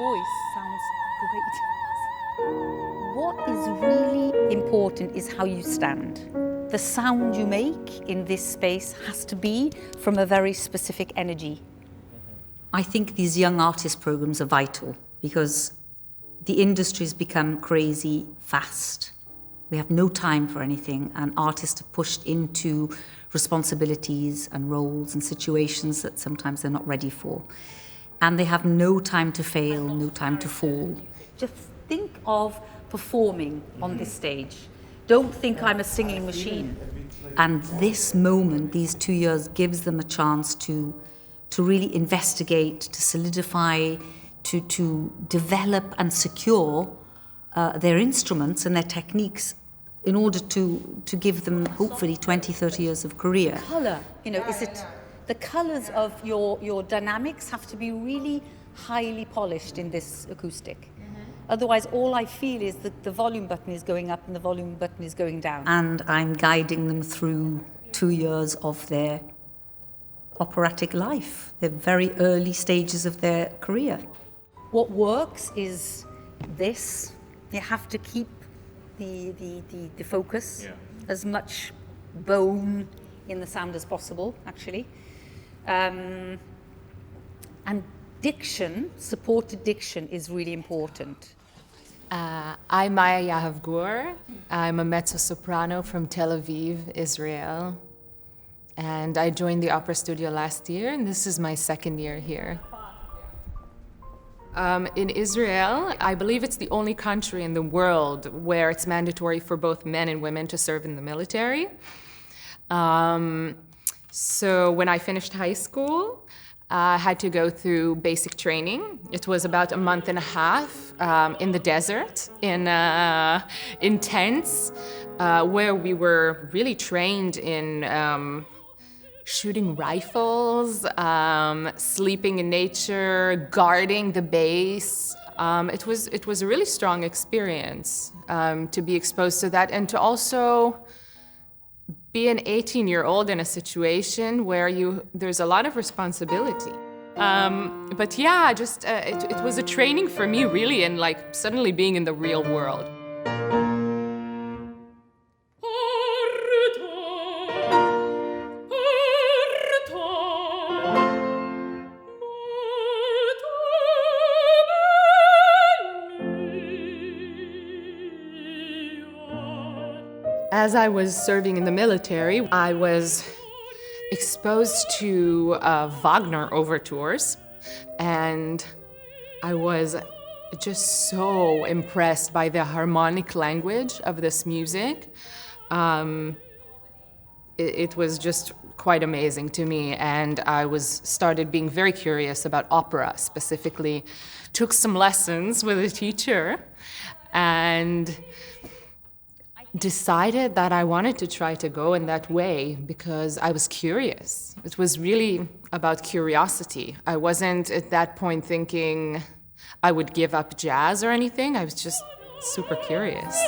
voice sounds great. What is really important is how you stand. The sound you make in this space has to be from a very specific energy. I think these young artist programs are vital because the industry's become crazy fast. We have no time for anything, and artists are pushed into responsibilities and roles and situations that sometimes they're not ready for. And they have no time to fail, no time to fall. Just think of performing on this stage. Don't think I'm a singing machine. And this moment, these 2 years, gives them a chance to really investigate, to solidify, to develop and secure their instruments and their techniques in order to give them hopefully 20, 30 years of career. Colour, is it the colours of your dynamics have to be really highly polished in this acoustic. Otherwise, all I feel is that the volume button is going up and the volume button is going down. And I'm guiding them through 2 years of their operatic life, the very early stages of their career. What works is this. You have to keep the focus, as much bone in the sound as possible, actually. And diction, supported diction, is really important. I'm Maya Gour. I'm a mezzo-soprano from Tel Aviv, Israel. And I joined the opera studio last year, and this is my second year here. In Israel, I believe it's the only country in the world where it's mandatory for both men and women to serve in the military. So when I finished high school, I had to go through basic training. It was about a month and a half in the desert, in tents, where we were really trained in shooting rifles, sleeping in nature, guarding the base. It was a really strong experience to be exposed to that and to also be an 18-year-old in a situation where there's a lot of responsibility. But yeah, just it was a training for me really, and like suddenly being in the real world. As I was serving in the military, I was exposed to Wagner overtures, and I was just so impressed by the harmonic language of this music. It was just quite amazing to me, and I started being very curious about opera specifically. Took some lessons with a teacher, and decided that I wanted to try to go in that way because I was curious. It was really about curiosity. I wasn't at that point thinking I would give up jazz or anything. I was just super curious.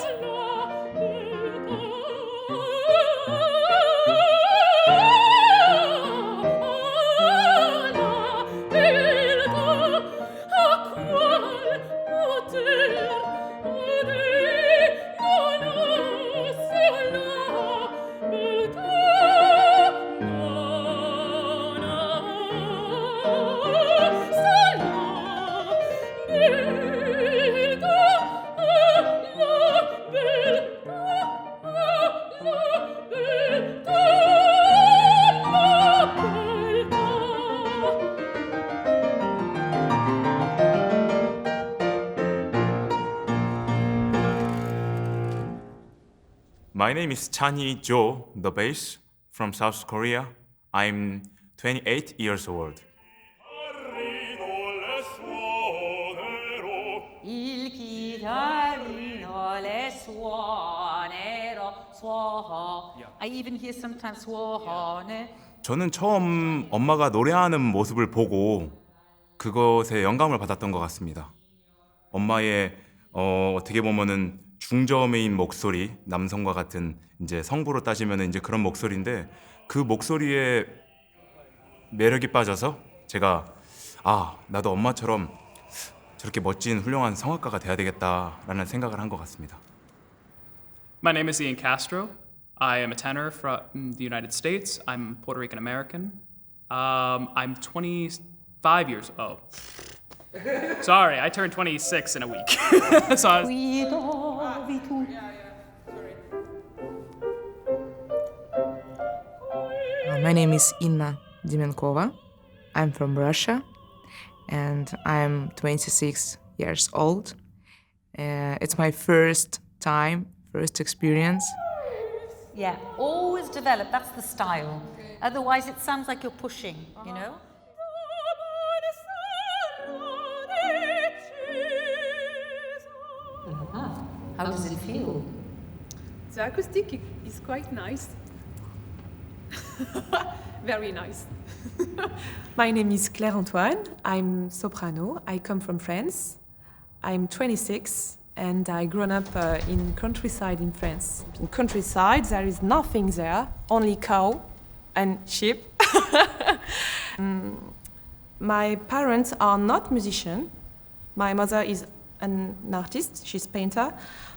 My name is Chanhee Cho, the bass from South Korea. I'm 28 years old. I even hear sometimes 수원에. 저는 처음 엄마가 노래하는 모습을 보고 그것에 영감을 받았던 것 같습니다. 엄마의 어떻게 보면은 중저음인 목소리, 남성과 같은 이제 성부로 따지면은 이제 그런 목소리인데 그 목소리에 매력이 빠져서 제가 나도 엄마처럼 저렇게 멋진 훌륭한 성악가가 돼야 되겠다라는 생각을 한 것 같습니다. My name is Ian Castro. I am a tenor from the United States. I'm Puerto Rican American. I'm 25 years old. Sorry, I turned 26 in a week. So I was... My name is Inna Demenkova. I'm from Russia, and I'm 26 years old. It's my first experience. Yeah, always develop, that's the style. Otherwise it sounds like you're pushing, you know? How does it feel? The acoustic is quite nice. Very nice. My name is Claire Antoine. I'm soprano. I come from France. I'm 26 and I grew up in countryside in France. In countryside, there is nothing there, only cow and sheep. My parents are not musicians. My mother is an artist, she's painter,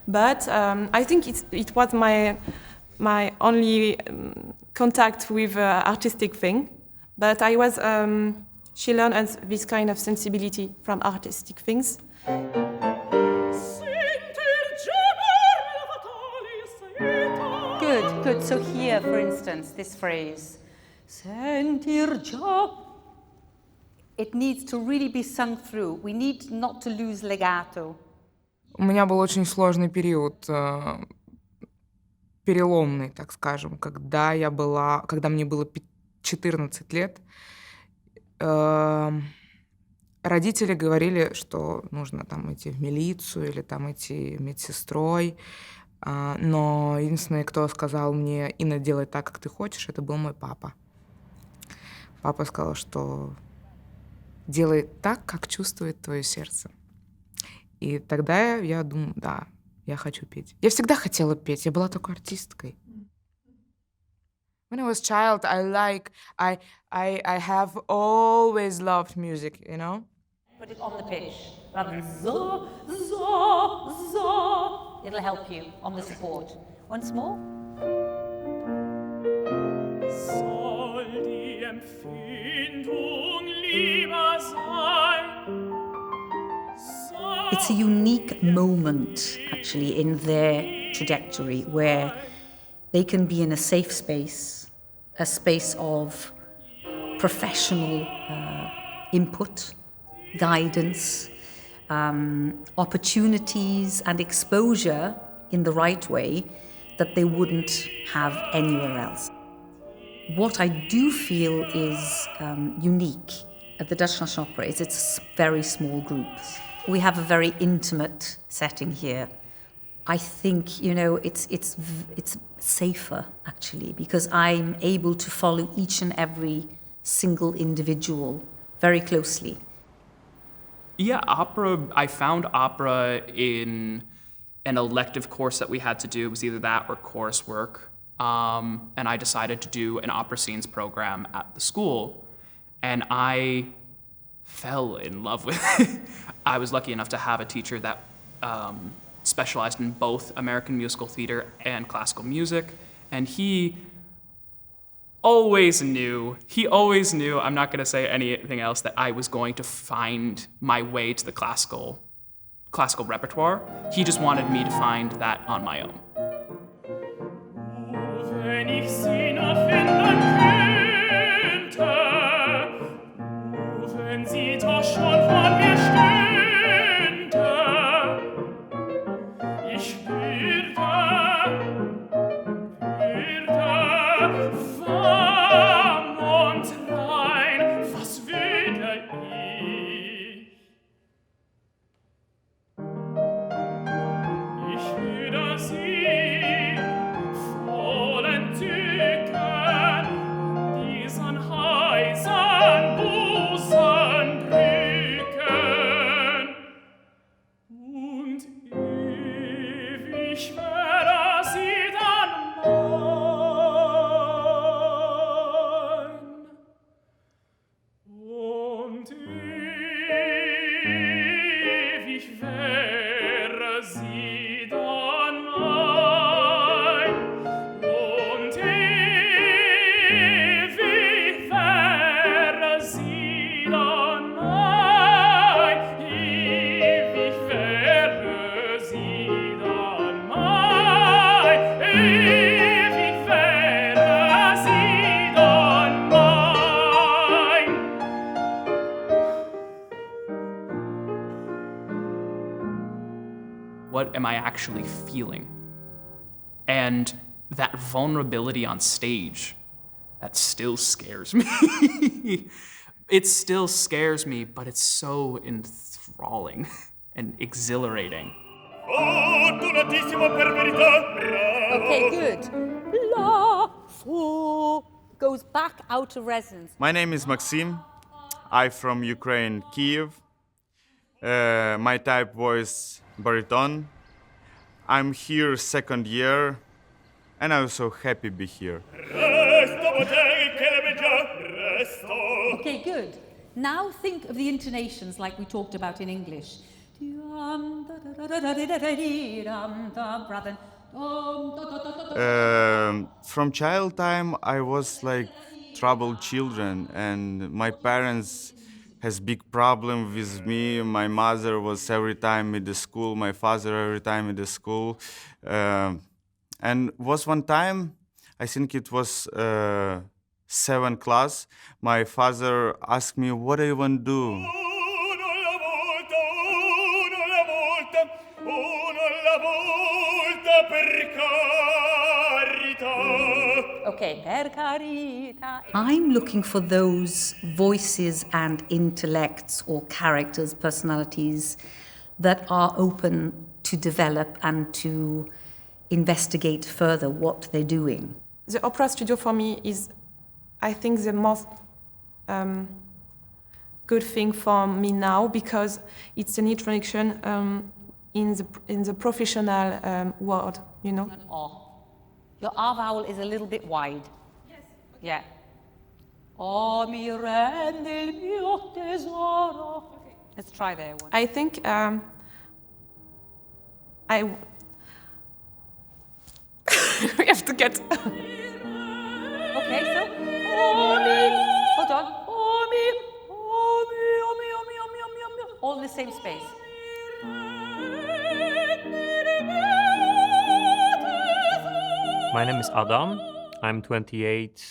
but I think it was my only contact with artistic thing. But she learned this kind of sensibility from artistic things. Good. So here, for instance, this phrase, sentir già. It needs to really be sung through. We need not to lose legato. У меня был очень сложный период, переломный, так скажем, когда мне было 14 лет. Родители говорили, что нужно там идти в милицию или там идти медсестрой. Но единственный, кто сказал мне: «Инна, делай так, как ты хочешь», это был мой папа. Папа сказал, что делай так, как чувствует твое сердце. И тогда я думаю, да, я хочу петь. Я всегда хотела петь, я была такой артисткой. When I was a child, I have always loved music, you know? Put it on the pitch, rather than zo, zo, zo. It'll help you on the support. Once more. Soll die Empfindung lieber sein? It's a unique moment, actually, in their trajectory where they can be in a safe space, a space of professional input, guidance, opportunities and exposure in the right way that they wouldn't have anywhere else. What I do feel is unique at the Dutch National Opera is it's very small groups. We have a very intimate setting here. I think, it's safer, actually, because I'm able to follow each and every single individual very closely. Yeah, opera, I found opera in an elective course that we had to do. It was either that or coursework. And I decided to do an opera scenes program at the school. And I fell in love with it. I was lucky enough to have a teacher that specialized in both American musical theater and classical music. And he always knew, I'm not going to say anything else, that I was going to find my way to the classical repertoire. He just wanted me to find that on my own. Wenn ich sie noch finden könnte, wenn sie doch schon vor mir stünde, ich würde warm und rein, was würde ich? Ich würde sie voll entzücken an diesen heißen Busen drücken und ewig wäre sie dann mein und ewig what am I actually feeling? And that vulnerability on stage, that still scares me. It still scares me, but it's so enthralling and exhilarating. Okay, good. La, fo, goes back out of resonance. My name is Maksym. I'm from Ukraine, Kiev. My type voice baritone. I'm here second year, and I'm so happy to be here. Okay, good. Now think of the intonations like we talked about in English. From child time, I was like troubled children, and my parents has big problem with me. My mother was every time in the school, my father every time in the school. And was one time, I think it was 7th class, my father asked me, what do you want to do? Okay, per carità. I'm looking for those voices and intellects or characters, personalities that are open to develop and to investigate further what they're doing. The opera studio for me is, I think, the most good thing for me now because it's an introduction in the professional world, you know. Your R vowel is a little bit wide. Yes. Yeah. Oh, mi rende il mio tesoro. Okay. Let's try there one. I think we have to get. Okay, so oh mi. Hold on. Oh mi. Oh mi. Oh mi. Oh mi. Oh mi. Oh mi. Oh mi. All in the same space. My name is Adam. I'm 28.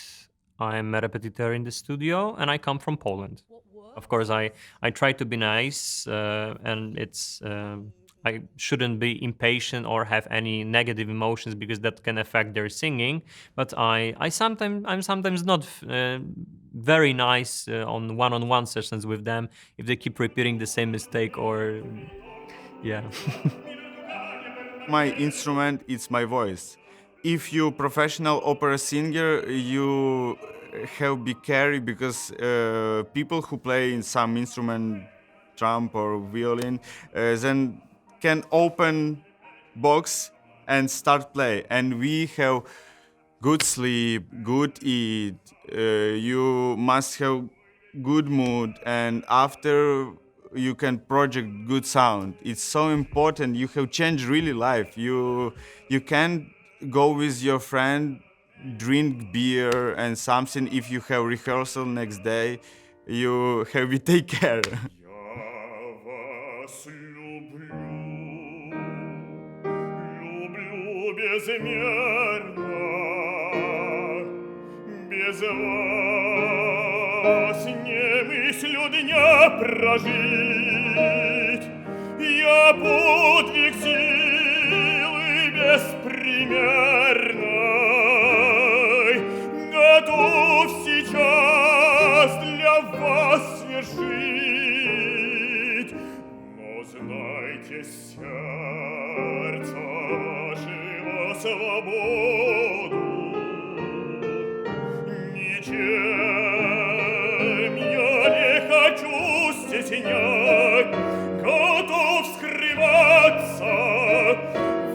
I'm a repetiteur in the studio, and I come from Poland. Of course, I try to be nice, and it's I shouldn't be impatient or have any negative emotions because that can affect their singing. But I'm sometimes not very nice on one-on-one sessions with them if they keep repeating the same mistake or yeah. My instrument is my voice. If you're professional opera singer, you have be careful because people who play in some instrument, drum or violin, then can open box and start play. And we have good sleep, good eat. You must have good mood, and after you can project good sound. It's so important. You have changed really life. You can't go with your friend, drink beer and something. If you have rehearsal next day, you have to take care. Без вас не мыслю дня прожить. Я подвиг силы беспримерной готов сейчас для вас свершить. Но знайте, сердца вашего свободу ничем я не хочу стеснять, готов скрываться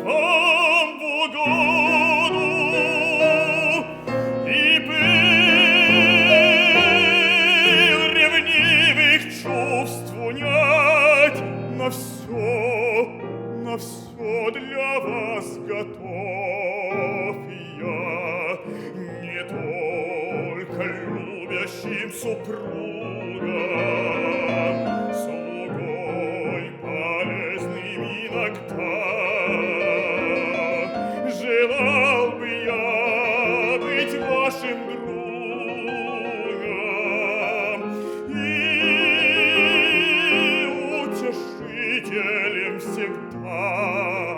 вам в угоду и пыл ревнивых чувств унять. На все для вас готов я, не только любящим супругам, слугой полезным иногда. Желал бы я быть вашим другом и утешителем всегда.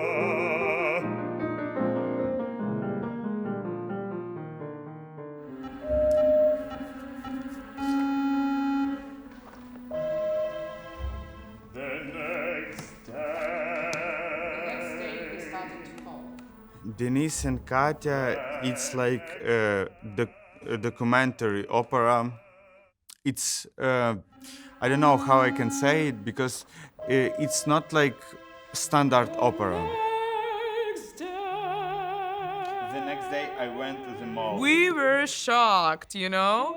Denise and Katya, it's like the documentary opera. It's I don't know how I can say it because it's not like standard opera. The next day I went to the mall. We were shocked, you know?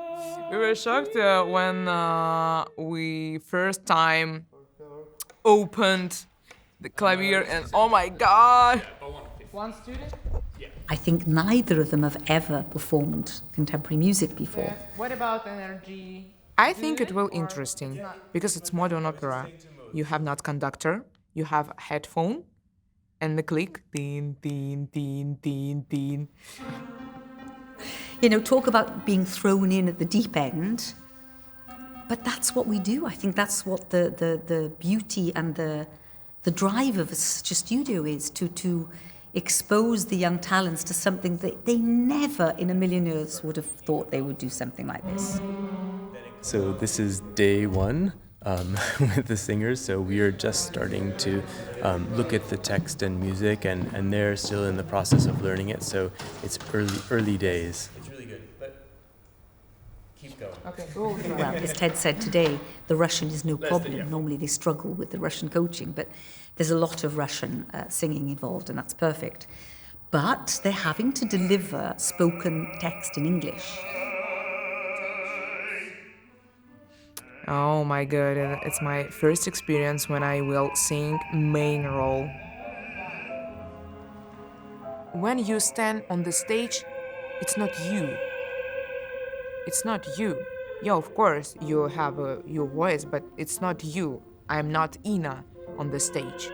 We were shocked when we first time opened the clavier and oh my god! One student? I think neither of them have ever performed contemporary music before. What about energy? I think it will interesting because it's modern opera. You have not conductor, you have a headphone, and the click, ding, ding, ding, ding, ding. You know, talk about being thrown in at the deep end. But that's what we do. I think that's what the beauty and the drive of such a studio is, to expose the young talents to something that they never in a million years would have thought they would do something like this. So this is day one with the singers. So we are just starting to look at the text and music, and they're still in the process of learning it. So it's early days. It's really good, but keep going. Okay. Well, as Ted said today, the Russian is no problem. Normally they struggle with the Russian coaching, but there's a lot of Russian singing involved, and that's perfect. But they're having to deliver spoken text in English. Oh my god, it's my first experience when I will sing main role. When you stand on the stage, it's not you. It's not you. Yeah, of course, you have your voice, but it's not you. I'm not Ina on the stage.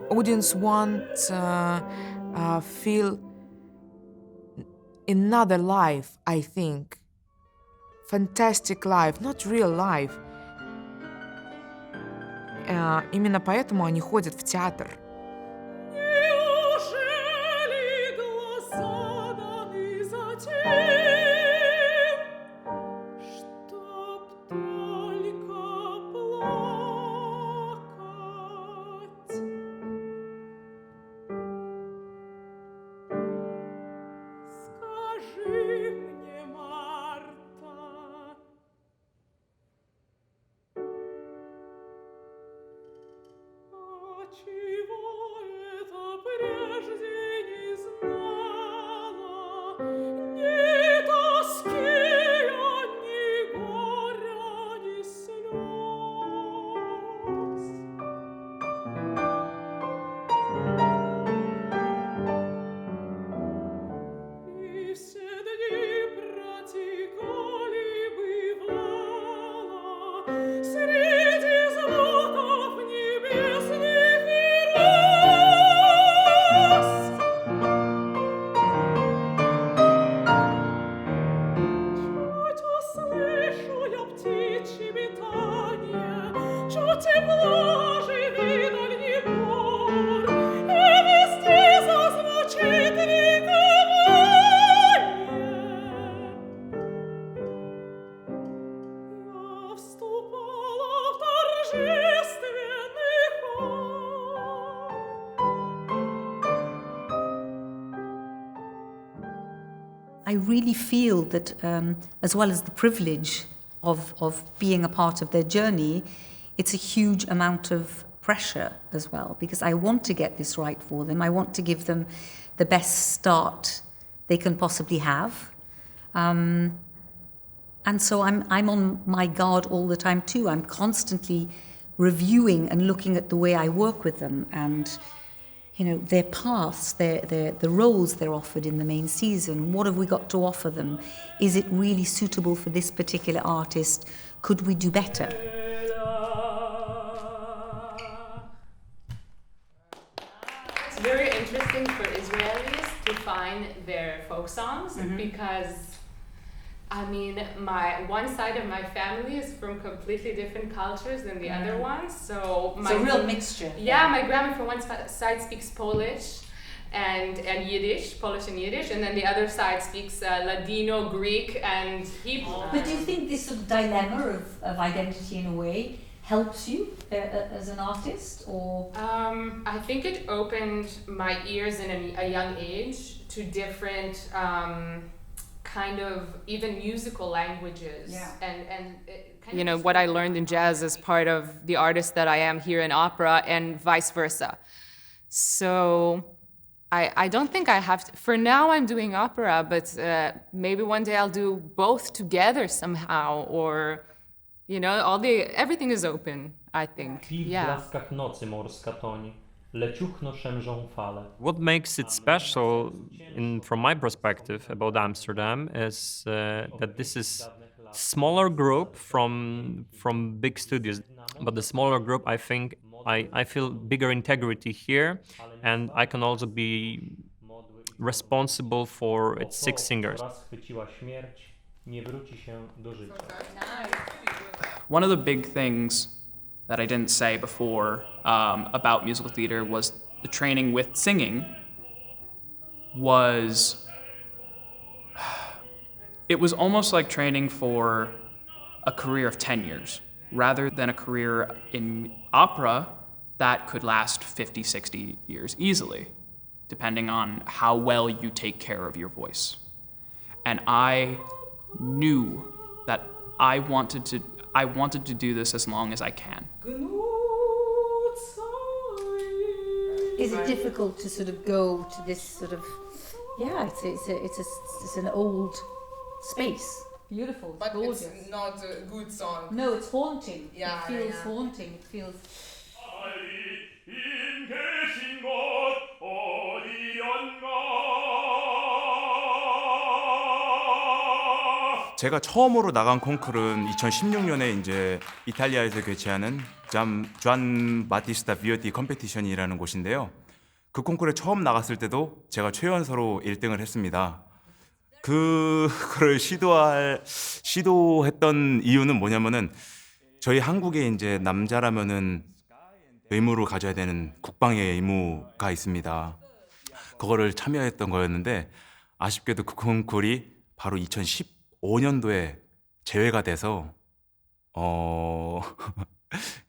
Audience wants feel another life, I think. Fantastic life, not real life. Именно поэтому они ходят в театр. I really feel that as well as the privilege of being a part of their journey, it's a huge amount of pressure as well, because I want to get this right for them. I want to give them the best start they can possibly have. And so I'm on my guard all the time too. I'm constantly reviewing and looking at the way I work with them and, you know, their paths, the roles they're offered in the main season. What have we got to offer them? Is it really suitable for this particular artist? Could we do better? It's very interesting for Israelis to find their folk songs because, I mean, one side of my family is from completely different cultures than the other ones. So It's a real mixture. Yeah, my grandma from one side speaks Polish, and Yiddish, Polish and Yiddish, and then the other side speaks Ladino, Greek, and Hebrew. But do you think this sort of dilemma of identity in a way helps you as an artist, or? I think it opened my ears in a young age to different kind of even musical languages. Yeah. And you know, what I learned in jazz is part of the artist that I am here in opera, and vice versa. So I don't think I have to. For now, I'm doing opera, but maybe one day I'll do both together somehow, or, you know, everything is open, I think. Yeah. What makes it special, from my perspective, about Amsterdam is that this is smaller group from big studios, but the smaller group, I think, I feel bigger integrity here, and I can also be responsible for its 6 singers. One of the big things that I didn't say before about musical theater was the training with singing it was almost like training for a career of 10 years rather than a career in opera that could last 50, 60 years easily, depending on how well you take care of your voice. And I knew that I wanted to do this as long as I can. Is it difficult to sort of go to this sort of, it's an old space. Beautiful, it's gorgeous. It's not a good song. No, it's haunting. Yeah, it feels haunting. It feels. 제가 처음으로 나간 콩쿠르는 2016년에 이제 이탈리아에서 개최하는 존 바티스타 비오티 컴페티션이라는 곳인데요. 그 콩쿠르에 처음 나갔을 때도 제가 최연소로 1등을 했습니다. 그거를 시도했던 이유는 뭐냐면은 저희 한국에 이제 남자라면은 의무로 가져야 되는 국방의 의무가 있습니다. 그거를 참여했던 거였는데 아쉽게도 그 콩쿠르이 바로 2015년도에 제외가 돼서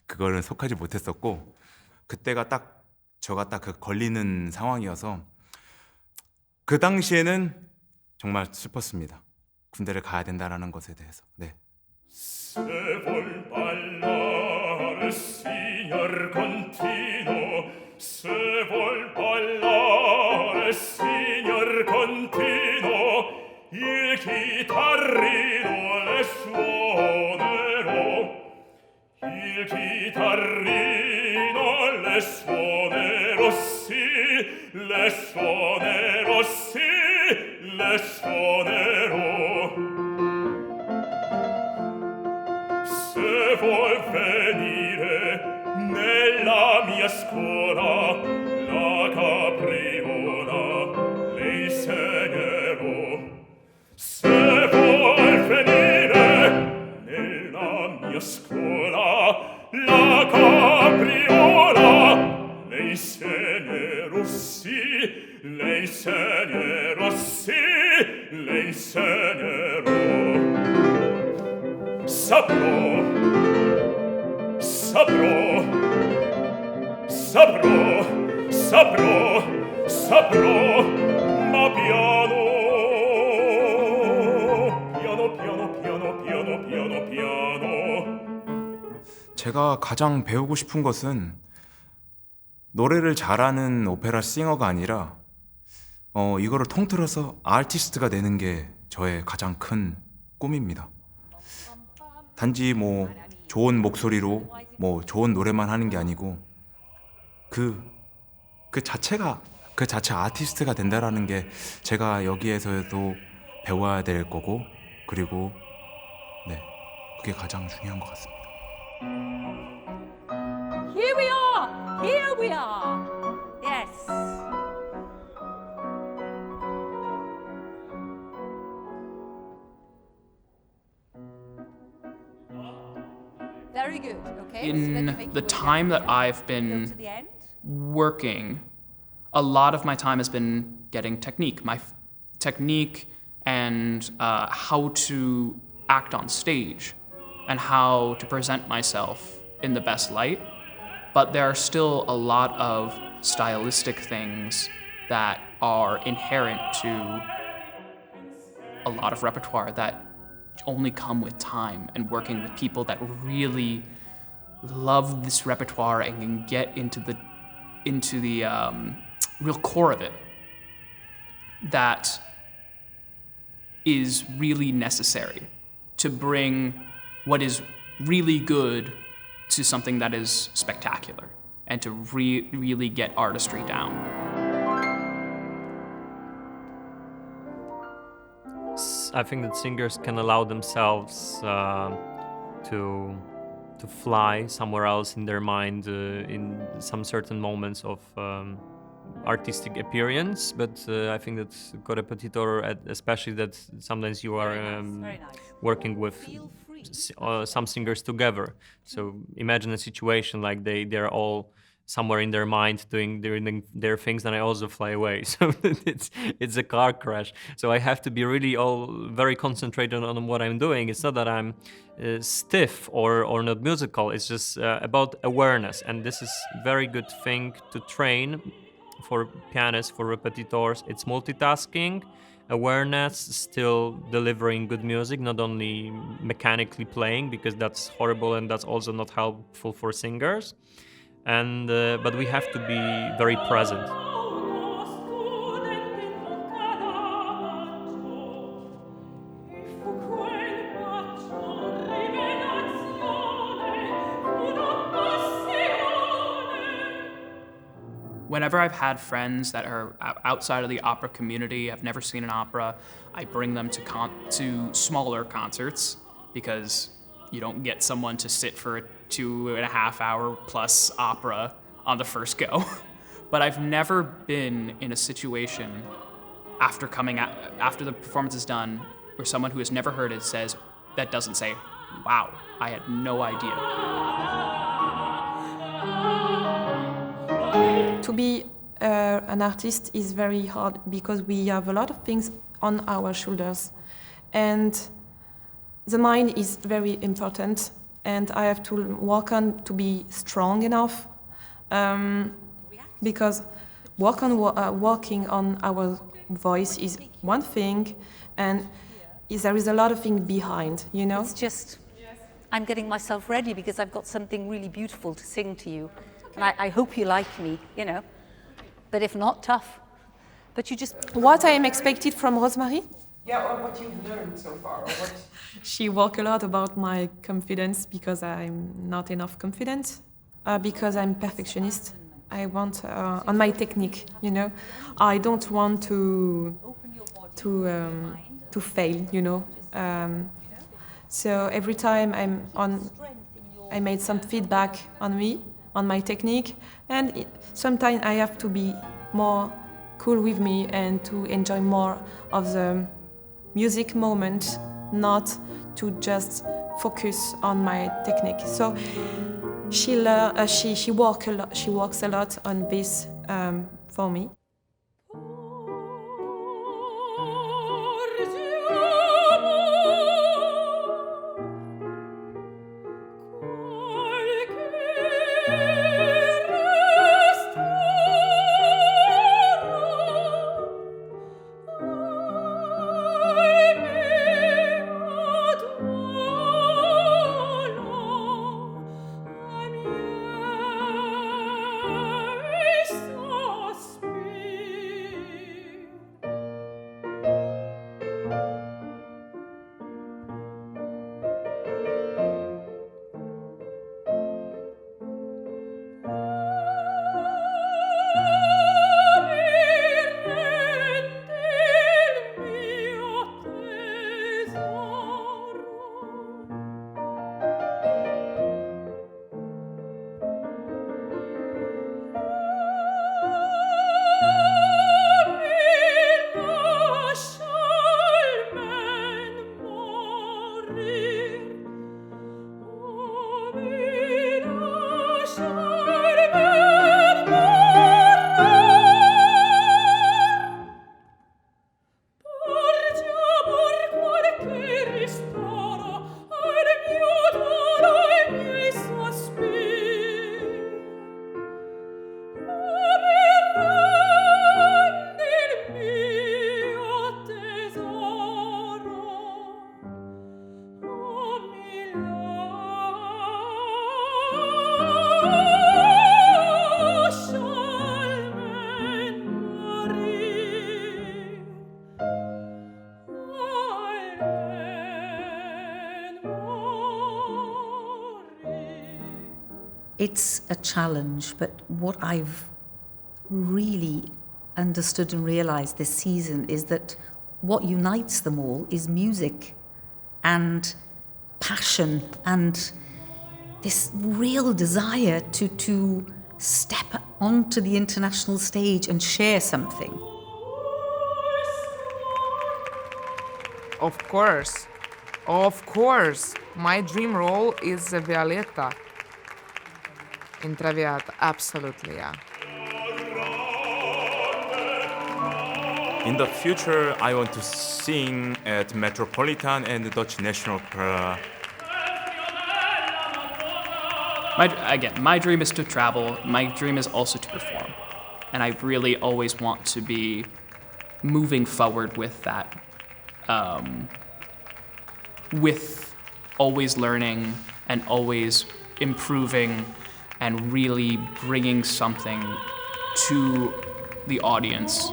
그거는 속하지 못했었고 그때가 딱 저가 딱 그 걸리는 상황이어서 그 당시에는 정말 슬펐습니다. 군대를 가야 된다라는 것에 대해서. 네. Se vuol ballare, signor continuo. Se vuol ballare, signor continuo. Il chitarrino le suonerò. Il chitarrino le suonerò, sì, le suonerò, sì, le suonerò. Se vuol venire nella mia scuola, la capriola le insegnerò. Se vuol venire nella mia scuola, la capriola le insegnerò, sì, le insegnerò, sì, le insegnerò. Saprò, saprò, saprò, saprò, saprò, ma piano, piano, piano, piano, piano, piano, piano. 제가 가장 배우고 싶은 것은 노래를 잘하는 오페라 싱어가 아니라 이거를 통틀어서 아티스트가 되는 게 저의 가장 큰 꿈입니다. 단지 뭐 좋은 목소리로 뭐 좋은 노래만 하는 게 아니고 그 자체 아티스트가 된다라는 게 제가 여기에서도 배워야 될 거고 그리고 네 그게 가장 중요한 것 같습니다. Here we are. Here we are. Yes. Very good. Okay. In the time that I've been working a lot of my time has been getting technique, technique and how to act on stage and how to present myself in the best light. But there are still a lot of stylistic things that are inherent to a lot of repertoire that only come with time and working with people that really love this repertoire and can get into the real core of it. That is really necessary to bring what is really good to something that is spectacular and to really get artistry down. I think that singers can allow themselves to fly somewhere else in their mind in some certain moments of artistic appearance, but I think that Repetiteur, especially that sometimes you are working with some singers together. So imagine a situation like they're all somewhere in their mind doing their things, and I also fly away. So it's a car crash. So I have to be really all very concentrated on what I'm doing. It's not that I'm stiff or not musical. It's just about awareness, and this is very good thing to train for pianists, for repetiteurs. It's multitasking, awareness, still delivering good music, not only mechanically playing, because that's horrible and that's also not helpful for singers. And but we have to be very present. Whenever I've had friends that are outside of the opera community, have never seen an opera, I bring them to smaller concerts, because you don't get someone to sit for a 2.5 hour plus opera on the first go. But I've never been in a situation after the performance is done where someone who has never heard it doesn't say, "Wow, I had no idea." To be an artist is very hard because we have a lot of things on our shoulders, and the mind is very important, and I have to work to be strong enough, because working on our voice is one thing, and there is a lot of things behind, you know? It's just, I'm getting myself ready because I've got something really beautiful to sing to you. And I hope you like me, you know. But if not, tough. But you just... What I am expected from Rosemary? Yeah, or what you've learned so far, or what... She worked a lot about my confidence because I'm not enough confident, because I'm perfectionist. I want on my technique, you know. I don't want to fail, you know. So every time I made some feedback on me, on my technique, and sometimes I have to be more cool with me and to enjoy more of the music moment, not to just focus on my technique. So she works a lot on this for me. So It's a challenge, but what I've really understood and realized this season is that what unites them all is music and passion and this real desire to step onto the international stage and share something. Of course, my dream role is Violetta in Traviata, absolutely, yeah. In the future, I want to sing at Metropolitan and the Dutch National Opera. My dream is to travel. My dream is also to perform. And I really always want to be moving forward with that. With always learning and always improving and really bringing something to the audience.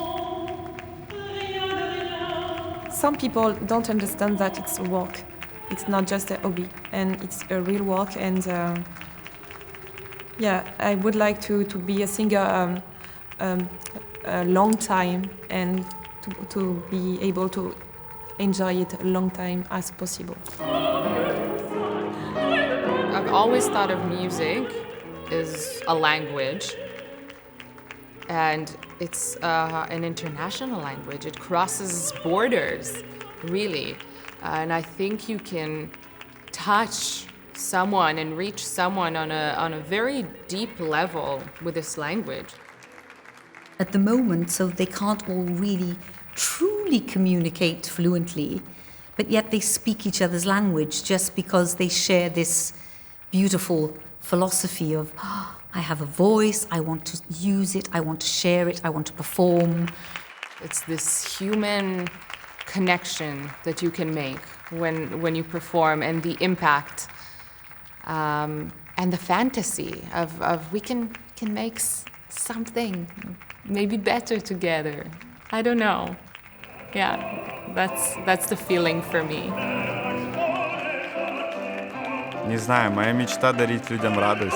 Some people don't understand that it's a work. It's not just a hobby, and it's a real work. And I would like to be a singer a long time and to be able to enjoy it a long time as possible. I've always thought of music as a language, and it's an international language. It crosses borders, really. And I think you can touch someone and reach someone on a very deep level with this language. At the moment, so they can't all really truly communicate fluently, but yet they speak each other's language just because they share this beautiful philosophy of, I have a voice, I want to use it, I want to share it, I want to perform. It's this human connection that you can make when you perform, and the impact and the fantasy of we can make something maybe better together. I don't know. Yeah, that's the feeling for me. Не знаю, моя мечта — дарить людям радость.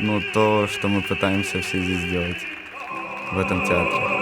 Ну, то, что мы пытаемся все здесь делать в этом театре.